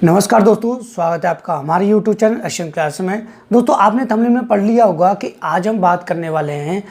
नमस्कार दोस्तों, स्वागत है आपका हमारे YouTube चैनल एशियन क्लास में। दोस्तों, आपने थंबनेल में पढ़ लिया होगा कि आज हम बात करने वाले हैं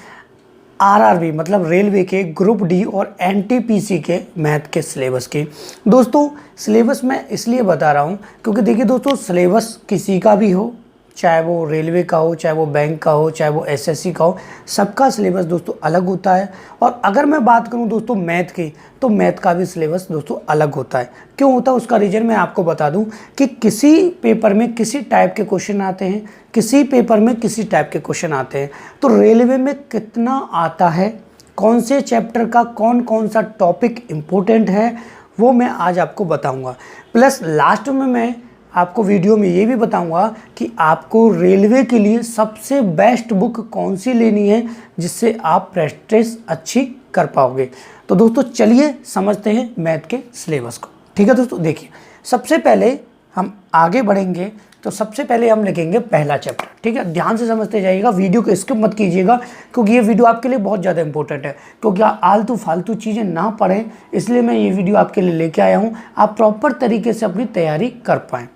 आरआरबी मतलब रेलवे के ग्रुप डी और एनटीपीसी के मैथ के सिलेबस की। दोस्तों, सिलेबस मैं इसलिए बता रहा हूं क्योंकि देखिए दोस्तों, सिलेबस किसी का भी हो, चाहे वो रेलवे का हो, चाहे वो बैंक का हो, चाहे वो एसएससी का हो, सबका सिलेबस दोस्तों अलग होता है। और अगर मैं बात करूं दोस्तों मैथ की, तो मैथ का भी सिलेबस दोस्तों अलग होता है। क्यों होता है उसका रीज़न मैं आपको बता दूं कि किसी पेपर में किसी टाइप के क्वेश्चन आते हैं, किसी पेपर में किसी टाइप के क्वेश्चन आते हैं। तो रेलवे में कितना आता है, कौन से चैप्टर का कौन कौन सा टॉपिक इम्पोर्टेंट है, वो मैं आज आपको बताऊँगा। प्लस लास्ट में मैं आपको वीडियो में ये भी बताऊंगा कि आपको रेलवे के लिए सबसे बेस्ट बुक कौन सी लेनी है जिससे आप प्रैक्टिस अच्छी कर पाओगे। तो दोस्तों चलिए समझते हैं मैथ के सिलेबस को। ठीक है दोस्तों, देखिए सबसे पहले हम आगे बढ़ेंगे तो सबसे पहले हम लिखेंगे पहला चैप्टर। ठीक है, ध्यान से समझते जाइएगा, वीडियो को स्किप मत कीजिएगा क्योंकि ये वीडियो आपके लिए बहुत ज़्यादा इंपॉर्टेंट है। क्योंकि आप आलतू फालतू चीज़ें ना पढ़ें, इसलिए मैं ये वीडियो आपके लिए लेके आया हूँ। आप प्रॉपर तरीके से अपनी तैयारी कर पाएँ,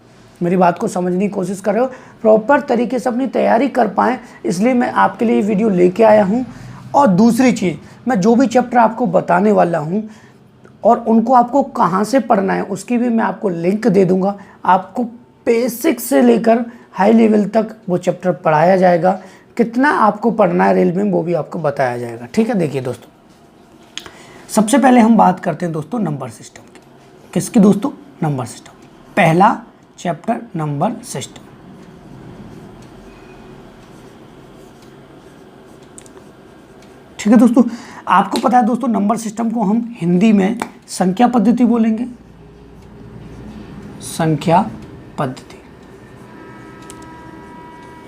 मेरी बात को समझने की कोशिश कर रहे हो, प्रॉपर तरीके से अपनी तैयारी कर पाएँ, इसलिए मैं आपके लिए ये वीडियो लेके आया हूँ। और दूसरी चीज़, मैं जो भी चैप्टर आपको बताने वाला हूँ और उनको आपको कहाँ से पढ़ना है उसकी भी मैं आपको लिंक दे दूँगा। आपको बेसिक से लेकर हाई लेवल तक वो चैप्टर पढ़ाया जाएगा। कितना आपको पढ़ना है रेलवे में वो भी आपको बताया जाएगा। ठीक है, देखिए दोस्तों, सबसे पहले हम बात करते हैं दोस्तों नंबर सिस्टम की। किसकी दोस्तों? Number system. पहला चैप्टर नंबर सिस्टम। ठीक है दोस्तों, आपको पता है दोस्तों नंबर सिस्टम को हम हिंदी में संख्या पद्धति बोलेंगे। संख्या पद्धति।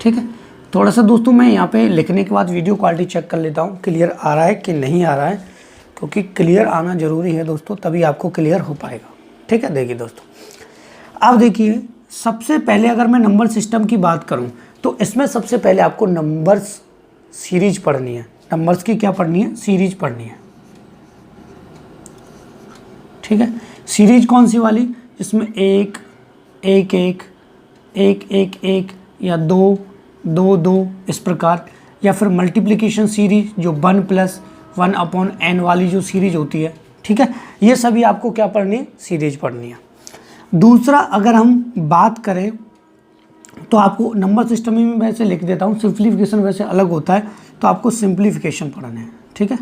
ठीक है, थोड़ा सा दोस्तों मैं यहाँ पे लिखने के बाद वीडियो क्वालिटी चेक कर लेता हूँ क्लियर आ रहा है कि नहीं आ रहा है, क्योंकि क्लियर आना जरूरी है दोस्तों, तभी आपको क्लियर हो पाएगा। ठीक है, देखिए दोस्तों, अब देखिए सबसे पहले अगर मैं नंबर सिस्टम की बात करूं तो इसमें सबसे पहले आपको नंबर्स सीरीज पढ़नी है। नंबर्स की क्या पढ़नी है? सीरीज पढ़नी है। ठीक है, सीरीज कौन सी वाली? जिसमें एक एक एक एक एक एक या दो दो दो इस प्रकार, या फिर मल्टीप्लिकेशन सीरीज जो 1 + 1/n वाली जो सीरीज होती है। ठीक है, ये सभी आपको क्या पढ़नी है? सीरीज पढ़नी है। दूसरा अगर हम बात करें तो आपको नंबर सिस्टम में मैं वैसे लिख देता हूँ, सिंप्लीफिकेशन वैसे अलग होता है, तो आपको सिंप्लीफिकेशन पढ़ना है। ठीक है,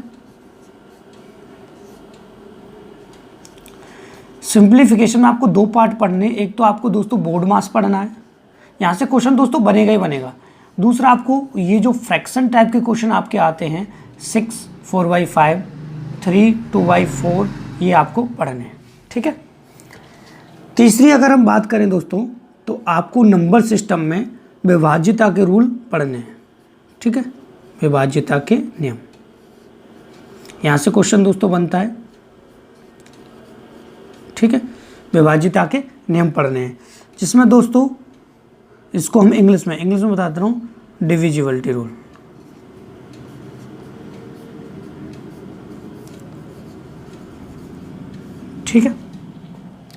सिंप्लीफिकेशन में आपको 2 पार्ट पढ़ने, एक तो आपको दोस्तों बोर्ड मास पढ़ना है, यहाँ से क्वेश्चन दोस्तों बनेगा ही बनेगा। दूसरा आपको ये जो फ्रैक्शन टाइप के क्वेश्चन आपके आते हैं 6 4/5 3 2/4, ये आपको पढ़ने हैं। ठीक है, तीसरी अगर हम बात करें दोस्तों तो आपको नंबर सिस्टम में विभाज्यता के रूल पढ़ने हैं। ठीक है, विभाज्यता के नियम, यहाँ से क्वेश्चन दोस्तों बनता है। ठीक है, विभाज्यता के नियम पढ़ने हैं, जिसमें दोस्तों इसको हम इंग्लिश में बता रहा हूँ, डिविजिबिलिटी रूल। ठीक है,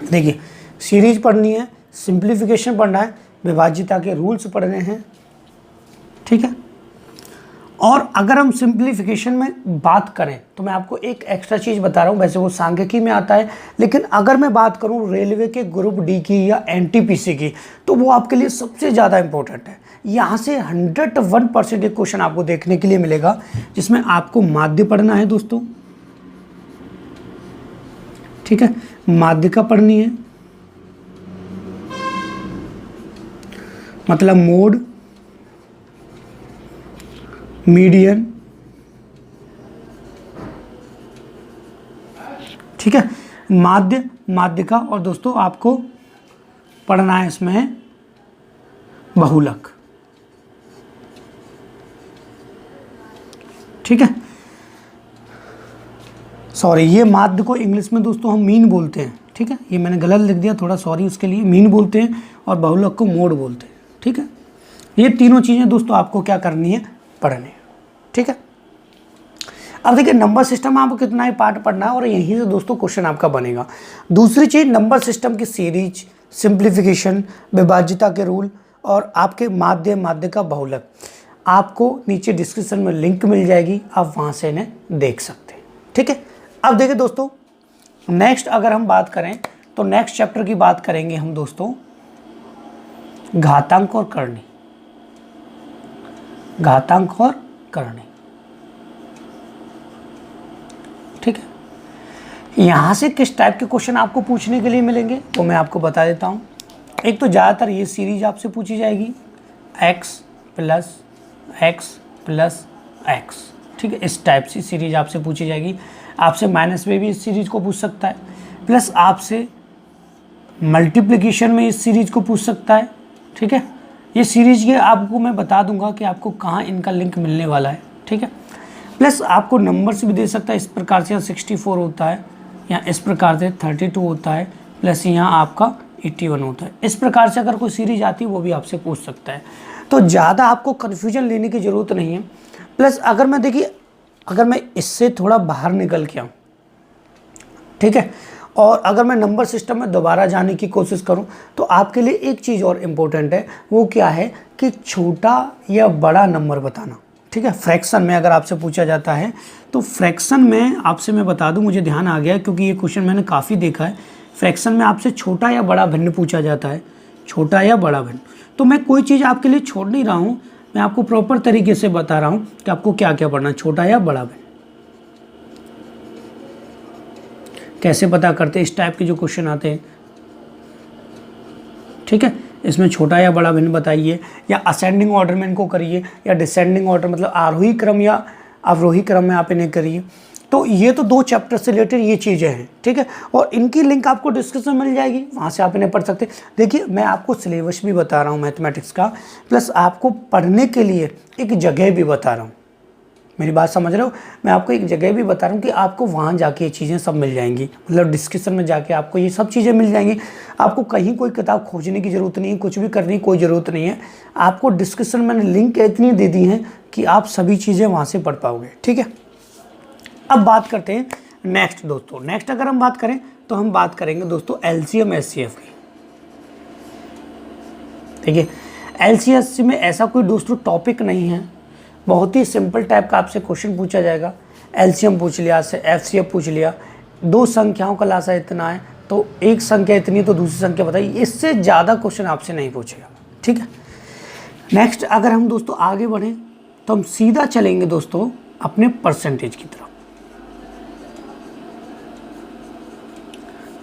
देखिए सीरीज पढ़नी है, सिंप्लीफिकेशन पढ़ना है, विभाज्यता के रूल्स पढ़ने हैं। ठीक है, और अगर हम सिंप्लीफिकेशन में बात करें तो मैं आपको एक एक्स्ट्रा चीज़ बता रहा हूँ, वैसे वो सांख्यिकी में आता है, लेकिन अगर मैं बात करूँ रेलवे के ग्रुप डी की या एनटीपीसी की, तो वो आपके लिए सबसे ज़्यादा इंपॉर्टेंट है। यहाँ से 101% एक क्वेश्चन आपको देखने के लिए मिलेगा, जिसमें आपको माध्य पढ़ना है दोस्तों। ठीक है, माध्यिका पढ़नी है, मतलब मोड, मीडियन। ठीक है, माध्यिका, और दोस्तों आपको पढ़ना है इसमें बहुलक। ठीक है, सॉरी, ये माध्य को इंग्लिश में दोस्तों हम मीन बोलते हैं। ठीक है, ये मैंने गलत लिख दिया, थोड़ा सॉरी उसके लिए। मीन बोलते हैं और बहुलक को मोड बोलते हैं। ठीक है, ये तीनों चीज़ें दोस्तों आपको क्या करनी है? पढ़नी है। ठीक है, अब देखिए नंबर सिस्टम में आपको कितना ही पार्ट पढ़ना है और यहीं से दोस्तों क्वेश्चन आपका बनेगा। दूसरी चीज़, नंबर सिस्टम की सीरीज सिंप्लीफिकेशन, विभाज्यता के रूल और आपके माध्य का बहुलक। आपको नीचे डिस्क्रिप्शन में लिंक मिल जाएगी, आप वहाँ से इन्हें देख सकते हैं। ठीक है, अब देखिए दोस्तों, नेक्स्ट अगर हम बात करें तो नेक्स्ट चैप्टर की बात करेंगे हम दोस्तों घातांक और करनी। घातांक और करनी, ठीक है। यहाँ से किस टाइप के क्वेश्चन आपको पूछने के लिए मिलेंगे वो मैं आपको बता देता हूँ। एक तो ज़्यादातर ये सीरीज आपसे पूछी जाएगी x plus x plus x, ठीक है। इस टाइप से सीरीज आपसे पूछी जाएगी। आपसे माइनस में भी इस सीरीज को पूछ सकता है, प्लस आपसे मल्टीप्लिकेशन में इस सीरीज को पूछ सकता है, ठीक है। ये सीरीज के आपको मैं बता दूंगा कि आपको कहाँ इनका लिंक मिलने वाला है, ठीक है। प्लस आपको नंबर्स भी दे सकता है, इस प्रकार से यहाँ 64 होता है, यहाँ इस प्रकार से 32 होता है, प्लस यहाँ आपका 81 होता है। इस प्रकार से अगर कोई सीरीज आती है वो भी आपसे पूछ सकता है। तो ज़्यादा आपको कन्फ्यूजन लेने की ज़रूरत नहीं है। प्लस अगर मैं देखिए, अगर मैं इससे थोड़ा बाहर निकल के आऊँ, ठीक है, और अगर मैं नंबर सिस्टम में दोबारा जाने की कोशिश करूं तो आपके लिए एक चीज़ और इम्पोर्टेंट है, वो क्या है कि छोटा या बड़ा नंबर बताना, ठीक है। फ्रैक्शन में अगर आपसे पूछा जाता है तो फ्रैक्शन में आपसे मैं बता दूं, मुझे ध्यान आ गया क्योंकि ये क्वेश्चन मैंने काफ़ी देखा है। फ्रैक्शन में आपसे छोटा या बड़ा भिन्न पूछा जाता है, छोटा या बड़ा भिन्न। तो मैं कोई चीज़ आपके लिए छोड़ नहीं रहा हूँ, मैं आपको प्रॉपर तरीके से बता रहा हूँ कि आपको क्या क्या पढ़ना है, छोटा या बड़ा भिन्न। कैसे पता करते, इस टाइप के जो क्वेश्चन आते हैं, ठीक है। इसमें छोटा या बड़ा भिन्न बताइए, या असेंडिंग ऑर्डर में इनको करिए, या डिसेंडिंग ऑर्डर मतलब आरोही क्रम या अवरोही क्रम में आप इन्हें करिए। तो ये तो 2 चैप्टर से रिलेटेड ये चीज़ें हैं, ठीक है। और इनकी लिंक आपको डिस्क्रिप्शन में मिल जाएगी, वहाँ से आप इन्हें पढ़ सकते हैं। देखिए मैं आपको सिलेबस भी बता रहा हूँ मैथमेटिक्स का, प्लस आपको पढ़ने के लिए एक जगह भी बता रहा हूँ। मेरी बात समझ रहे हो, मैं आपको एक जगह भी बता रहा हूँ कि आपको वहाँ जाके ये चीज़ें सब मिल जाएंगी, मतलब डिस्क्रिप्शन में जाके आपको ये सब चीज़ें मिल जाएंगी। आपको कहीं कोई किताब खोजने की ज़रूरत नहीं है, कुछ भी करने की कोई ज़रूरत नहीं है। आपको डिस्क्रिप्शन में लिंक इतनी दे दी हैं कि आप सभी चीज़ें वहाँ से पढ़ पाओगे, ठीक है। अब बात करते हैं नेक्स्ट दोस्तों। नेक्स्ट अगर हम बात करें तो हम बात करेंगे दोस्तों LCM SCF की। देखिए LCM में ऐसा कोई दोस्तों टॉपिक नहीं है, बहुत ही सिंपल टाइप का आपसे क्वेश्चन पूछा जाएगा। LCM पूछ लिया, FCF पूछ लिया, 2 संख्याओं का लासा इतना है तो एक संख्या इतनी है तो दूसरी संख्या बताइए, इससे ज़्यादा क्वेश्चन आपसे नहीं पूछेगा, ठीक है। नेक्स्ट अगर हम दोस्तों आगे बढ़ें तो हम सीधा चलेंगे दोस्तों अपने परसेंटेज की तरफ।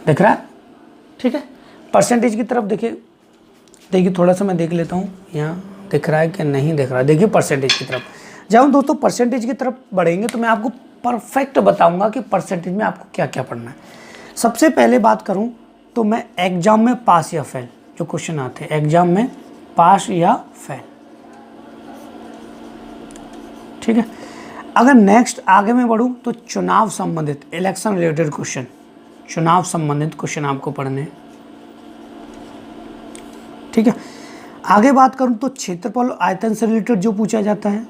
दिख रहा है, ठीक है। परसेंटेज की तरफ देखिए थोड़ा सा मैं देख लेता हूँ यहाँ दिख रहा है कि नहीं दिख रहा है। देखिए परसेंटेज की तरफ जब हम दोस्तों परसेंटेज की तरफ बढ़ेंगे तो मैं आपको परफेक्ट बताऊंगा कि परसेंटेज में आपको क्या क्या पढ़ना है। सबसे पहले बात करूं तो मैं एग्जाम में पास या फेल, जो क्वेश्चन आते हैं एग्जाम में पास या फेल, ठीक है। अगर नेक्स्ट आगे मैं बढ़ूं तो चुनाव संबंधित, इलेक्शन रिलेटेड क्वेश्चन, चुनाव संबंधित क्वेश्चन आपको पढ़ने हैं, ठीक है। आगे बात करूं तो क्षेत्रफल और आयतन से रिलेटेड जो पूछा जाता है,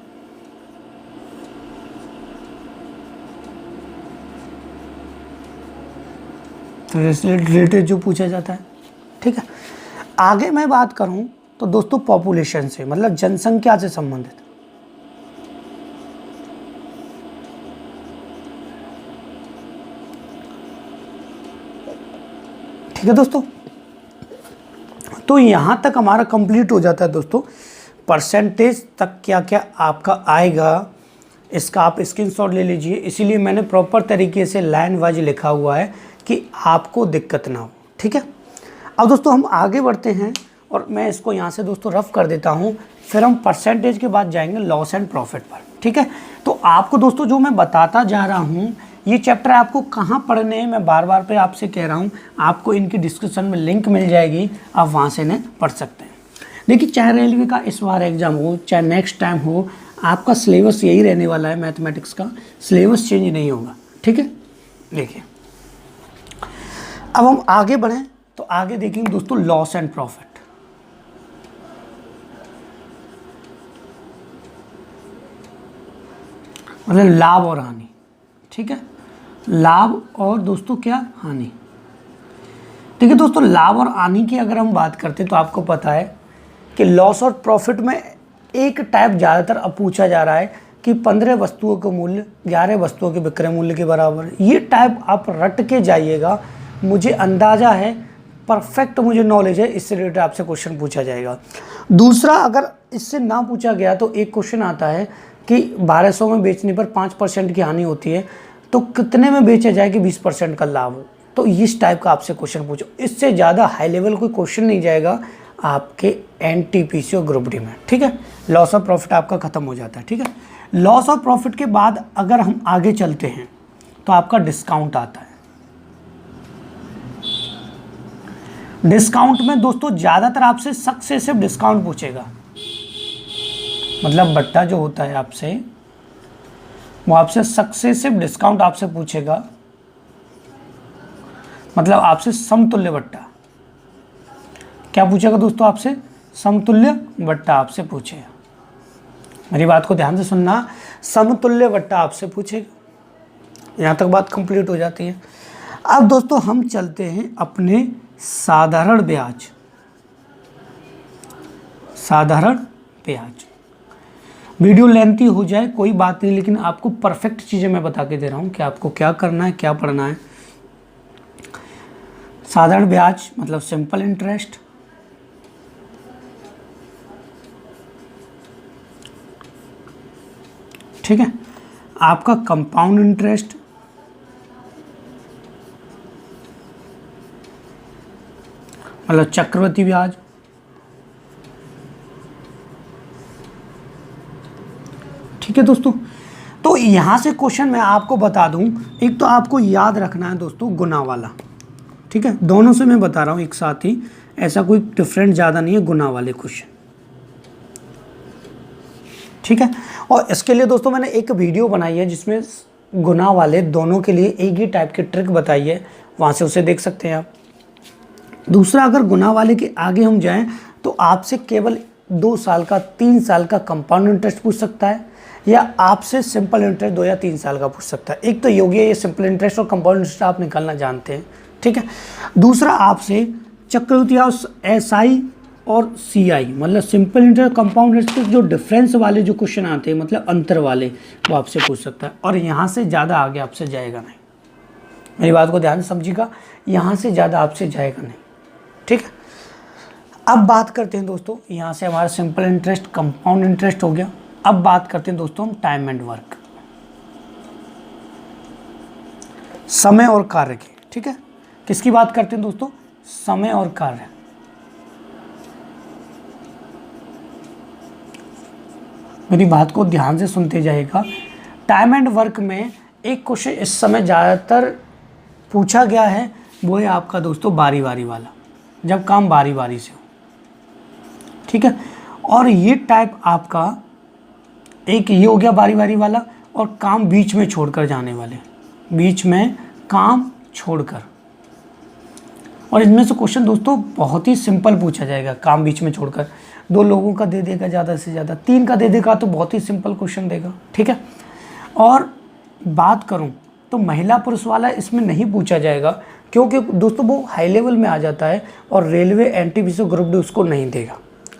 रिलेटेड जो पूछा जाता है, ठीक है। आगे मैं बात करूं तो दोस्तों पॉपुलेशन से, मतलब जनसंख्या से संबंधित, ठीक है दोस्तों। तो यहां तक हमारा कंप्लीट हो जाता है दोस्तों। परसेंटेज तक क्या क्या आपका आएगा इसका आप स्क्रीनशॉट ले लीजिए, इसीलिए मैंने प्रॉपर तरीके से लाइन वाइज लिखा हुआ है कि आपको दिक्कत ना हो, ठीक है। अब दोस्तों हम आगे बढ़ते हैं और मैं इसको यहाँ से दोस्तों रफ कर देता हूँ, फिर हम परसेंटेज के बाद जाएंगे लॉस एंड प्रॉफिट पर, ठीक है। तो आपको दोस्तों जो मैं बताता जा रहा हूँ ये चैप्टर आपको कहाँ पढ़ने हैं, मैं बार बार पे आपसे कह रहा हूँ, आपको इनकी डिस्क्रिप्शन में लिंक मिल जाएगी, आप वहाँ से इन्हें पढ़ सकते हैं। देखिए चाहे रेलवे का इस बार एग्जाम हो चाहे नेक्स्ट टाइम हो, आपका सिलेबस यही रहने वाला है, मैथमेटिक्स का सिलेबस चेंज नहीं होगा, ठीक है। देखिए अब हम आगे बढ़ें तो आगे देखेंगे दोस्तों लॉस एंड प्रॉफिट, मतलब लाभ और हानि, ठीक है। लाभ और दोस्तों क्या हानि। देखिए दोस्तों, लाभ और हानि की अगर हम बात करते हैं तो आपको पता है कि लॉस और प्रॉफिट में एक टाइप ज़्यादातर अब पूछा जा रहा है कि 15 वस्तुओं का मूल्य 11 वस्तुओं के विक्रय मूल्य के बराबर। ये टाइप आप रट के जाइएगा, मुझे अंदाज़ा है, परफेक्ट मुझे नॉलेज है, इससे रिलेटेड आपसे क्वेश्चन पूछा जाएगा। दूसरा, अगर इससे ना पूछा गया तो एक क्वेश्चन आता है कि 1200 में बेचने पर 5% की हानि होती है, तो कितने में बेचा जाए कि 20% का लाभ हो। तो इस टाइप का आपसे क्वेश्चन पूछो, इससे ज़्यादा हाई लेवल कोई क्वेश्चन नहीं जाएगा आपके एनटीपीसी और ग्रुप डी में। ठीक है, लॉस ऑफ प्रॉफिट आपका खत्म हो जाता है। ठीक है, लॉस ऑफ प्रॉफिट के बाद अगर हम आगे चलते हैं तो आपका डिस्काउंट आता है। डिस्काउंट में दोस्तों ज़्यादातर आपसे सक्सेसिव डिस्काउंट पूछेगा, मतलब बट्टा जो होता है आपसे, वो आपसे सक्सेसिव डिस्काउंट आपसे पूछेगा, मतलब आपसे समतुल्य बट्टा। क्या पूछेगा दोस्तों आपसे? समतुल्य बट्टा आपसे पूछेगा। मेरी बात को ध्यान से सुनना, समतुल्य बट्टा आपसे पूछेगा। यहाँ तक बात कंप्लीट हो जाती है। अब दोस्तों हम चलते हैं अपने साधारण ब्याज। साधारण ब्याज वीडियो लेंथी हो जाए कोई बात नहीं, लेकिन आपको परफेक्ट चीज़ें मैं बता के दे रहा हूँ कि आपको क्या करना है, क्या पढ़ना है। साधारण ब्याज मतलब सिंपल इंटरेस्ट, ठीक है। आपका कंपाउंड इंटरेस्ट, मतलब चक्रवृद्धि ब्याज, ठीक है दोस्तों। तो यहां से क्वेश्चन मैं आपको बता दूं, एक तो आपको याद रखना है दोस्तों गुना वाला, ठीक है। दोनों से मैं बता रहा हूं एक साथ ही, ऐसा कोई डिफरेंट ज़्यादा नहीं है, गुना वाले क्वेश्चन, ठीक है। और इसके लिए दोस्तों मैंने एक वीडियो बनाई है जिसमें गुना वाले दोनों के लिए एक ही टाइप की ट्रिक बताई है, वहाँ से उसे देख सकते हैं आप। दूसरा, अगर गुना वाले के आगे हम जाएं तो आपसे केवल 2 साल का 3 साल का कंपाउंड इंटरेस्ट पूछ सकता है, या आपसे सिंपल इंटरेस्ट 2 या 3 साल का पूछ सकता है। एक तो योगी है ये सिंपल इंटरेस्ट और कंपाउंड इंटरेस्ट आप निकालना जानते हैं, ठीक है। दूसरा, आपसे चक्रवृद्धि एसआई और सीआई मतलब सिंपल इंटरेस्ट कंपाउंड इंटरेस्ट जो डिफरेंस वाले जो क्वेश्चन आते हैं, मतलब अंतर वाले, वो आपसे पूछ सकता है। और यहाँ से ज़्यादा आगे आपसे जाएगा नहीं, मेरी बात को ध्यान से समझिएगा, यहाँ से ज़्यादा आपसे जाएगा नहीं, ठीक है। अब बात करते हैं दोस्तों, यहाँ से हमारा सिंपल इंटरेस्ट कंपाउंड इंटरेस्ट हो गया। अब बात करते हैं दोस्तों हम टाइम एंड वर्क, समय और कार्य की, ठीक है। किसकी बात करते हैं दोस्तों? समय और कार्य। मेरी बात को ध्यान से सुनते जाइएगा। टाइम एंड वर्क में एक क्वेश्चन इस समय ज़्यादातर पूछा गया है, वो है आपका दोस्तों बारी बारी वाला, जब काम बारी बारी से हो, ठीक है। और ये टाइप आपका एक ये हो गया बारी बारी वाला, और काम बीच में छोड़कर जाने वाले, बीच में काम छोड़कर। और इनमें से क्वेश्चन दोस्तों बहुत ही सिंपल पूछा जाएगा, काम बीच में छोड़कर। 2 लोगों का दे देगा ज़्यादा से ज़्यादा, 3 का दे देगा तो बहुत ही सिंपल क्वेश्चन देगा, ठीक है। और बात करूं तो महिला पुरुष वाला इसमें नहीं पूछा जाएगा, क्योंकि दोस्तों वो हाई लेवल में आ जाता है और रेलवे एनटीपीसी ग्रुप डी उसको नहीं देगा,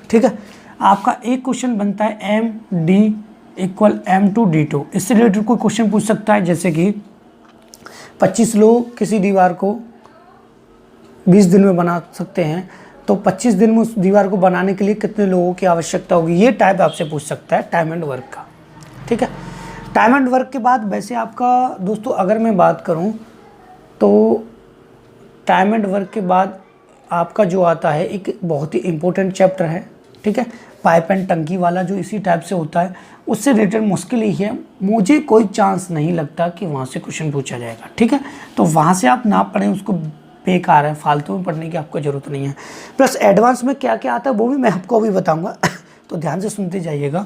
ठीक है। आपका एक क्वेश्चन बनता है MD = M2D2, इससे रिलेटेड कोई क्वेश्चन पूछ सकता है, जैसे कि 25 लोग किसी दीवार को 20 दिन में बना सकते हैं, तो 25 दिन में उस दीवार को बनाने के लिए कितने लोगों की आवश्यकता होगी, ये टाइप आपसे पूछ सकता है टाइम एंड वर्क का, ठीक है। टाइम एंड वर्क के बाद वैसे आपका दोस्तों अगर मैं बात करूं तो टाइम एंड वर्क के बाद आपका जो आता है एक बहुत ही इम्पोर्टेंट चैप्टर है, ठीक है, पाइप एंड टंकी वाला, जो इसी टाइप से होता है। उससे रिलेटेड मुश्किल ही है, मुझे कोई चांस नहीं लगता कि वहाँ से क्वेश्चन पूछा जाएगा, ठीक है। तो वहाँ से आप ना पढ़ें, उसको बेकार है, फालतू में पढ़ने की आपको ज़रूरत नहीं है। प्लस एडवांस में क्या क्या आता है वो भी मैं आपको अभी बताऊँगा, तो ध्यान से सुनते जाइएगा।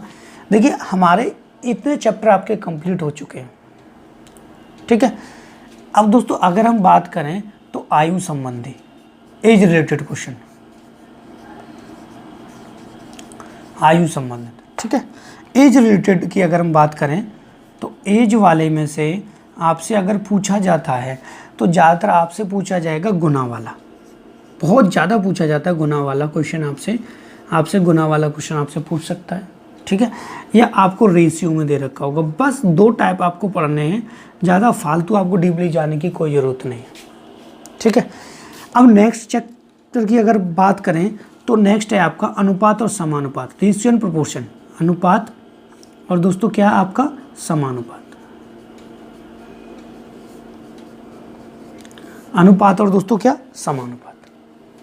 देखिए हमारे इतने चैप्टर आपके कंप्लीट हो चुके हैं, ठीक है। अब दोस्तों अगर हम बात करें तो आयु संबंधी, एज रिलेटेड क्वेश्चन, आयु संबंधित, ठीक है। एज रिलेटेड की अगर हम बात करें तो एज वाले में से आपसे अगर पूछा जाता है तो ज़्यादातर आपसे पूछा जाएगा गुना वाला, बहुत ज़्यादा पूछा जाता है गुना वाला क्वेश्चन आपसे गुना वाला क्वेश्चन आपसे पूछ सकता है, ठीक है। या आपको रेशियो में दे रखा होगा। बस 2 टाइप आपको पढ़ने हैं, ज़्यादा फालतू आपको डीपली जाने की कोई ज़रूरत नहीं है, ठीक है। अब नेक्स्ट चैप्टर की अगर बात करें तो नेक्स्ट है आपका अनुपात और समानुपात, रेशियो एंड प्रोपोर्शन। अनुपात और दोस्तों क्या है आपका समानुपात। अनुपात और दोस्तों क्या समानुपात,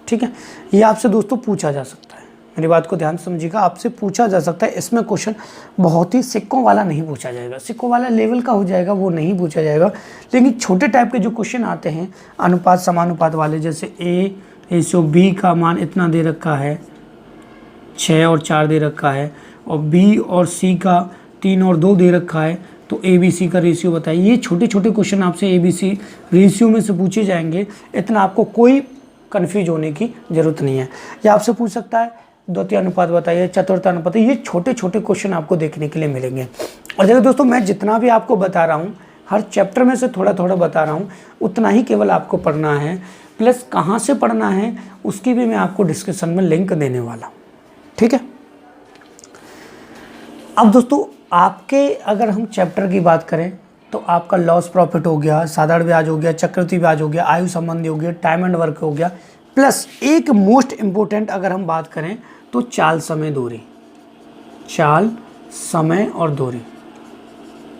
ठीक है। ये आपसे दोस्तों पूछा जा सकता है, मेरी बात को ध्यान से समझिएगा, आपसे पूछा जा सकता है। इसमें क्वेश्चन बहुत ही सिक्कों वाला नहीं पूछा जाएगा, सिक्कों वाला लेवल का हो जाएगा वो नहीं पूछा जाएगा, लेकिन छोटे टाइप के जो क्वेश्चन आते हैं अनुपात समानुपात वाले, जैसे A/B का मान इतना दे रखा है, 6 और 4 दे रखा है, और B और C का 3 और 2 दे रखा है, तो ABC का रेशियो बताइए। ये छोटे छोटे क्वेश्चन आपसे ABC रेशियो में से पूछे जाएंगे, इतना आपको कोई कन्फ्यूज होने की ज़रूरत नहीं है। या आपसे पूछ सकता है द्वितीय अनुपात बताइए, चतुर्थ अनुपात, ये छोटे छोटे क्वेश्चन आपको देखने के लिए मिलेंगे। और देखो दोस्तों, मैं जितना भी आपको बता रहा हूँ, हर चैप्टर में से थोड़ा थोड़ा बता रहा हूँ, उतना ही केवल आपको पढ़ना है, प्लस कहाँ से पढ़ना है उसकी भी मैं आपको डिस्क्रिप्शन में लिंक देने वाला हूँ, ठीक है। अब दोस्तों आपके अगर हम चैप्टर की बात करें तो आपका लॉस प्रॉफिट हो गया, साधारण ब्याज हो गया, चक्रवृद्धि ब्याज हो गया, आयु संबंधी हो गया, टाइम एंड वर्क हो गया, प्लस एक मोस्ट इम्पोर्टेंट अगर हम बात करें तो चाल समय दूरी, चाल समय और दूरी,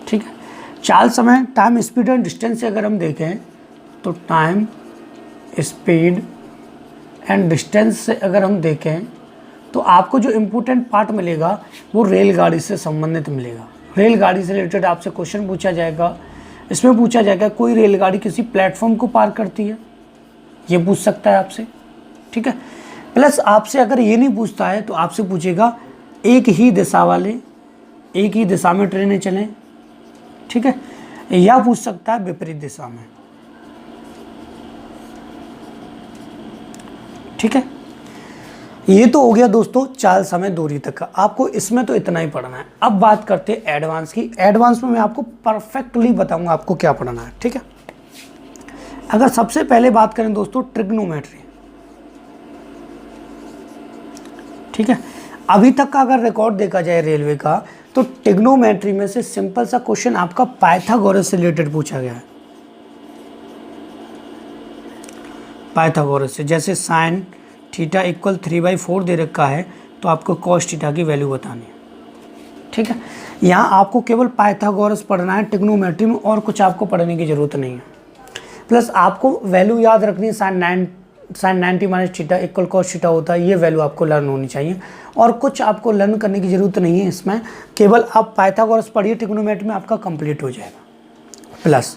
ठीक है। चाल समय टाइम स्पीड एंड डिस्टेंस से अगर हम देखें तो टाइम स्पीड एंड डिस्टेंस से अगर हम देखें तो आपको जो इम्पोर्टेंट पार्ट मिलेगा वो रेलगाड़ी से संबंधित मिलेगा। रेलगाड़ी से रिलेटेड आपसे क्वेश्चन पूछा जाएगा। इसमें पूछा जाएगा कोई रेलगाड़ी किसी प्लेटफॉर्म को पार करती है, ये पूछ सकता है आपसे, ठीक है। प्लस आपसे अगर ये नहीं पूछता है तो आपसे पूछेगा एक ही दिशा वाले, एक ही दिशा में ट्रेनें चलें, ठीक है, या पूछ सकता है विपरीत दिशा में, ठीक है। ये तो हो गया दोस्तों चाल समय दूरी तक का, आपको इसमें तो इतना ही पढ़ना है। अब बात करते हैं एडवांस की। एडवांस में मैं आपको परफेक्टली बताऊंगा आपको क्या पढ़ना है, ठीक है। अगर सबसे पहले बात करें दोस्तों ट्रिग्नोमेट्री, ठीक है। अभी तक का अगर रिकॉर्ड देखा जाए रेलवे का तो ट्रिग्नोमेट्री में से सिंपल सा क्वेश्चन आपका पाइथागोरस से रिलेटेड पूछा गया है। पाइथागोरस से, जैसे साइन थीटा इक्वल 3/4 दे रखा है तो आपको कॉस थीटा की वैल्यू बतानी है, ठीक है। यहाँ आपको केवल पाइथागोरस पढ़ना है ट्रिग्नोमेट्री में, और कुछ आपको पढ़ने की ज़रूरत नहीं है। प्लस आपको वैल्यू याद रखनी है, sine 90 minus theta equal cos theta होता है, ये वैल्यू आपको लर्न होनी चाहिए, और कुछ आपको लर्न करने की ज़रूरत नहीं है इसमें। केवल आप पाइथागोरस पढ़िए, ट्रिग्नोमेट्री में आपका कंप्लीट हो जाएगा। प्लस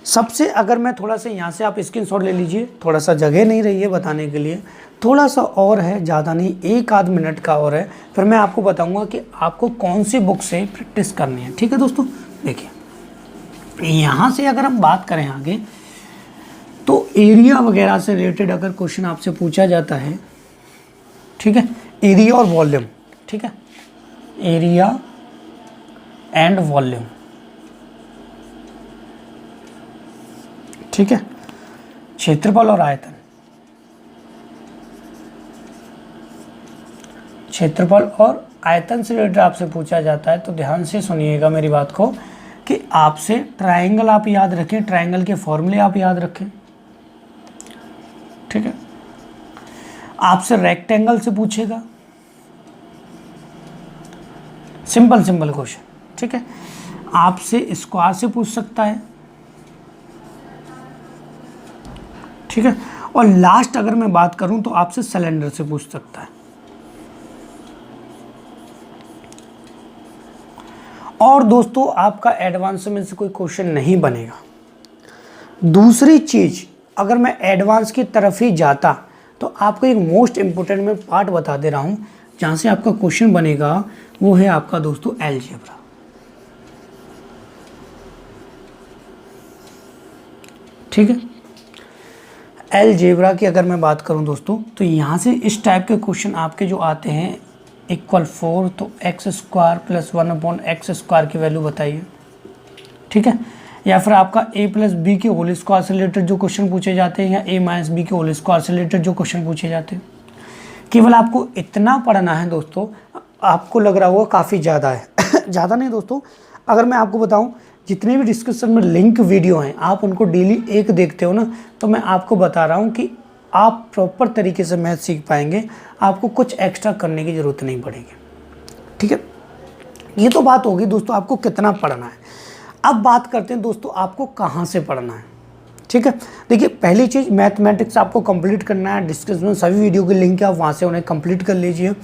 सबसे अगर मैं थोड़ा सा यहाँ से आप स्क्रीनशॉट ले लीजिए, थोड़ा सा जगह नहीं रही है बताने के लिए, थोड़ा सा और है, ज़्यादा नहीं, 1 आध मिनट का और है, फिर मैं आपको बताऊंगा कि आपको कौन सी बुक से प्रैक्टिस करनी है, ठीक है दोस्तों। देखिए यहाँ से अगर हम बात करें आगे तो एरिया वगैरह से रिलेटेड अगर क्वेश्चन आपसे पूछा जाता है, ठीक है, एरिया और वॉल्यूम, ठीक है, एरिया एंड वॉल्यूम, ठीक है, क्षेत्रफल और आयतन, क्षेत्रफल और आयतन से रिलेटेड आपसे पूछा जाता है तो ध्यान से सुनिएगा मेरी बात को, कि आपसे ट्रायंगल आप याद रखें, ट्रायंगल के फॉर्मूले आप याद रखें, ठीक है। आपसे रेक्टेंगल से पूछेगा, सिंपल क्वेश्चन, ठीक है। आपसे स्क्वायर से पूछ सकता है, ठीक है। और लास्ट अगर मैं बात करूं तो आपसे सिलेंडर से पूछ सकता है। और दोस्तों आपका एडवांस में से कोई क्वेश्चन नहीं बनेगा। दूसरी चीज, अगर मैं एडवांस की तरफ ही जाता तो आपको एक मोस्ट इंपोर्टेंट मैं पार्ट बता दे रहा हूं जहां से आपका क्वेश्चन बनेगा, वो है आपका दोस्तों अलजेब्रा, ठीक है। अलजेब्रा की अगर मैं बात करूं दोस्तों तो यहाँ से इस टाइप के क्वेश्चन आपके जो आते हैं, इक्वल 4 तो x² + 1/x² की वैल्यू बताइए, ठीक है। या फिर आपका a प्लस बी के होल स्क्वायर से रिलेटेड जो क्वेश्चन पूछे जाते हैं, या a माइनस बी के होल स्क्वायर से रिलेटेड जो क्वेश्चन पूछे जाते हैं। केवल आपको इतना पढ़ना है दोस्तों। आपको लग रहा होगा काफ़ी ज़्यादा है ज़्यादा नहीं दोस्तों, अगर मैं आपको बताऊं जितने भी डिस्क्रिप्शन में लिंक वीडियो हैं आप उनको डेली एक देखते हो ना, तो मैं आपको बता रहा हूं कि आप प्रॉपर तरीके से मैथ सीख पाएंगे। आपको कुछ एक्स्ट्रा करने की ज़रूरत नहीं पड़ेगी, ठीक है। ये तो बात होगी दोस्तों आपको कितना पढ़ना है। अब बात करते हैं दोस्तों आपको कहाँ से पढ़ना है, ठीक है। देखिए पहली चीज़ मैथमेटिक्स आपको कंप्लीट करना है। डिस्क्रिप्शन में सभी वीडियो के लिंक है, आप वहाँ से उन्हें कंप्लीट कर लीजिए।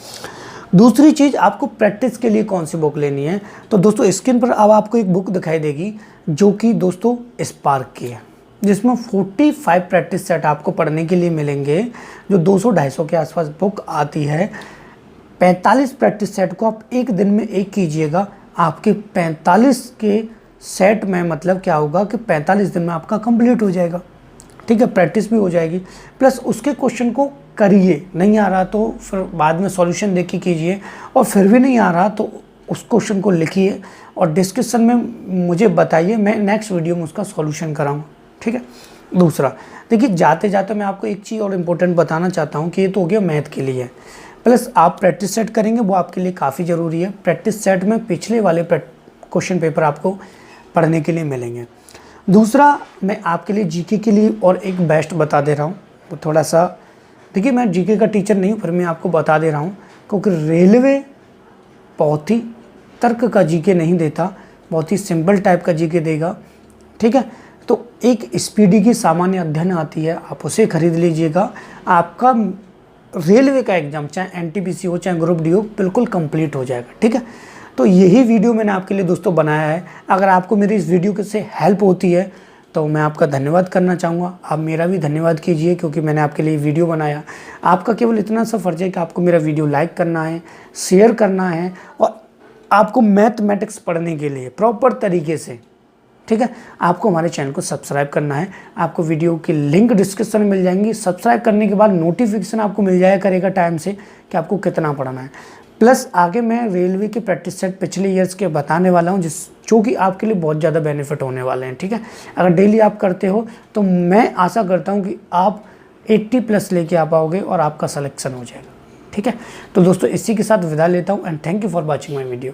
दूसरी चीज़ आपको प्रैक्टिस के लिए कौन सी बुक लेनी है, तो दोस्तों स्क्रीन पर अब आपको एक बुक दिखाई देगी जो कि दोस्तों स्पार्क की है, जिसमें 45 प्रैक्टिस सेट आपको पढ़ने के लिए मिलेंगे, जो 200-250 के आसपास बुक आती है। 45 प्रैक्टिस सेट को आप एक दिन में एक कीजिएगा, आपके 45 के सेट में मतलब क्या होगा कि 45 दिन में आपका कंप्लीट हो जाएगा, ठीक है। प्रैक्टिस भी हो जाएगी, प्लस उसके क्वेश्चन को करिए। नहीं आ रहा तो फिर बाद में सॉल्यूशन देख के कीजिए, और फिर भी नहीं आ रहा तो उस क्वेश्चन को लिखिए और डिस्क्रिप्शन में मुझे बताइए, मैं नेक्स्ट वीडियो में उसका सॉल्यूशन कराऊंगा, ठीक है। दूसरा देखिए जाते जाते मैं आपको एक चीज़ और इम्पोर्टेंट बताना चाहता हूँ कि ये तो हो गया मैथ के लिए, प्लस आप प्रैक्टिस सेट करेंगे वो आपके लिए काफ़ी ज़रूरी है। प्रैक्टिस सेट में पिछले वाले क्वेश्चन पेपर आपको पढ़ने के लिए मिलेंगे। दूसरा मैं आपके लिए जीके के लिए और एक बेस्ट बता दे रहा हूँ, तो थोड़ा सा देखिए मैं जीके का टीचर नहीं हूँ, फिर मैं आपको बता दे रहा हूँ, क्योंकि रेलवे बहुत ही तर्क का जीके नहीं देता, बहुत ही सिंपल टाइप का जीके देगा, ठीक है। तो एक स्पीडी की सामान्य अध्ययन आती है, आप उसे खरीद लीजिएगा। आपका रेलवे का एग्जाम चाहे एनटीपीसी हो चाहे ग्रुप डी हो बिल्कुल कंप्लीट हो जाएगा, ठीक है। तो यही वीडियो मैंने आपके लिए दोस्तों बनाया है। अगर आपको मेरी इस वीडियो से हेल्प होती है तो मैं आपका धन्यवाद करना चाहूँगा। आप मेरा भी धन्यवाद कीजिए, क्योंकि मैंने आपके लिए वीडियो बनाया। आपका केवल इतना सा फर्ज है कि आपको मेरा वीडियो लाइक करना है, शेयर करना है, और आपको मैथमेटिक्स पढ़ने के लिए प्रॉपर तरीके से, ठीक है, आपको हमारे चैनल को सब्सक्राइब करना है। आपको वीडियो की लिंक डिस्क्रिप्शन में मिल जाएंगी। सब्सक्राइब करने के बाद नोटिफिकेशन आपको मिल जाया करेगा टाइम से कि आपको कितना पढ़ना है। प्लस आगे मैं रेलवे के प्रैक्टिस सेट पिछले ईयर्स के बताने वाला हूं, जो कि आपके लिए बहुत ज़्यादा बेनिफिट होने वाले हैं, ठीक है। अगर डेली आप करते हो तो मैं आशा करता हूं कि आप 80+ लेके आ पाओगे और आपका सिलेक्शन हो जाएगा, ठीक है। तो दोस्तों इसी के साथ विदा लेता हूं, and thank you for watching my video.